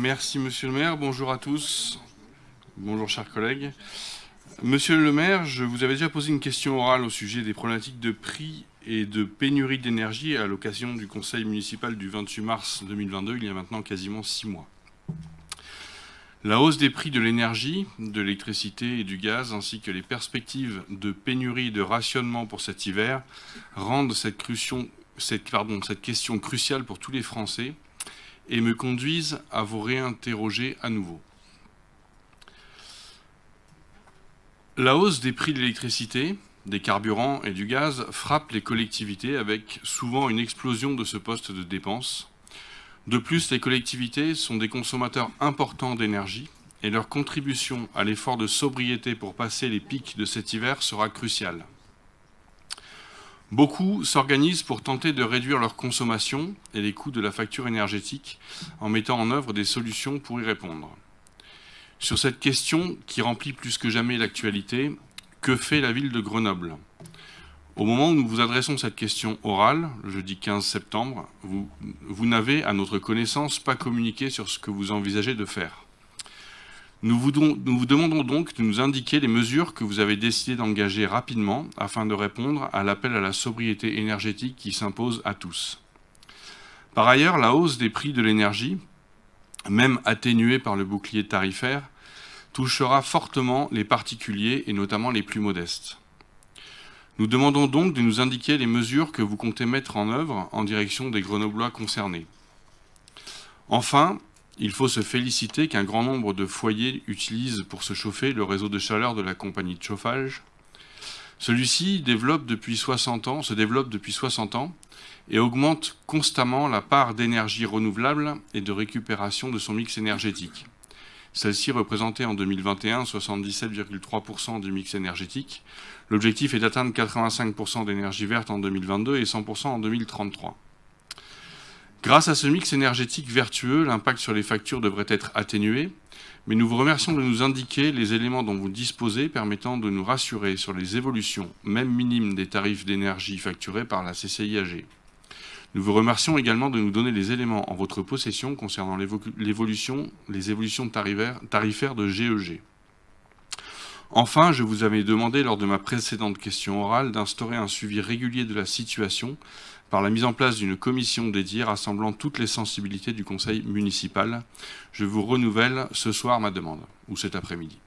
Merci Monsieur le maire, bonjour à tous. Bonjour chers collègues. Monsieur le maire, je vous avais déjà posé une question orale au sujet des problématiques de prix et de pénurie d'énergie à l'occasion du conseil municipal du 28 mars 2022, il y a maintenant quasiment 6 mois. La hausse des prix de l'énergie, de l'électricité et du gaz, ainsi que les perspectives de pénurie et de rationnement pour cet hiver, rendent cette question cruciale pour tous les Français et me conduisent à vous réinterroger à nouveau. La hausse des prix de l'électricité, des carburants et du gaz frappe les collectivités avec souvent une explosion de ce poste de dépenses. De plus, les collectivités sont des consommateurs importants d'énergie et leur contribution à l'effort de sobriété pour passer les pics de cet hiver sera cruciale. Beaucoup s'organisent pour tenter de réduire leur consommation et les coûts de la facture énergétique en mettant en œuvre des solutions pour y répondre. Sur cette question qui remplit plus que jamais l'actualité, que fait la ville de Grenoble ? Au moment où nous vous adressons cette question orale, le jeudi 15 septembre, vous n'avez, à notre connaissance, pas communiqué sur ce que vous envisagez de faire. Nous vous demandons donc de nous indiquer les mesures que vous avez décidé d'engager rapidement afin de répondre à l'appel à la sobriété énergétique qui s'impose à tous. Par ailleurs, la hausse des prix de l'énergie, même atténuée par le bouclier tarifaire, touchera fortement les particuliers et notamment les plus modestes. Nous demandons donc de nous indiquer les mesures que vous comptez mettre en œuvre en direction des Grenoblois concernés. Enfin, il faut se féliciter qu'un grand nombre de foyers utilisent pour se chauffer le réseau de chaleur de la compagnie de chauffage. Celui-ci se développe depuis 60 ans et augmente constamment la part d'énergie renouvelable et de récupération de son mix énergétique. Celle-ci représentait en 2021 77,3% du mix énergétique. L'objectif est d'atteindre 85% d'énergie verte en 2022 et 100% en 2033. Grâce à ce mix énergétique vertueux, l'impact sur les factures devrait être atténué, mais nous vous remercions de nous indiquer les éléments dont vous disposez permettant de nous rassurer sur les évolutions, même minimes, des tarifs d'énergie facturés par la CCIAG. Nous vous remercions également de nous donner les éléments en votre possession concernant les évolutions tarifaires de GEG. Enfin, je vous avais demandé lors de ma précédente question orale d'instaurer un suivi régulier de la situation par la mise en place d'une commission dédiée rassemblant toutes les sensibilités du conseil municipal. Je vous renouvelle ce soir ma demande, ou cet après-midi.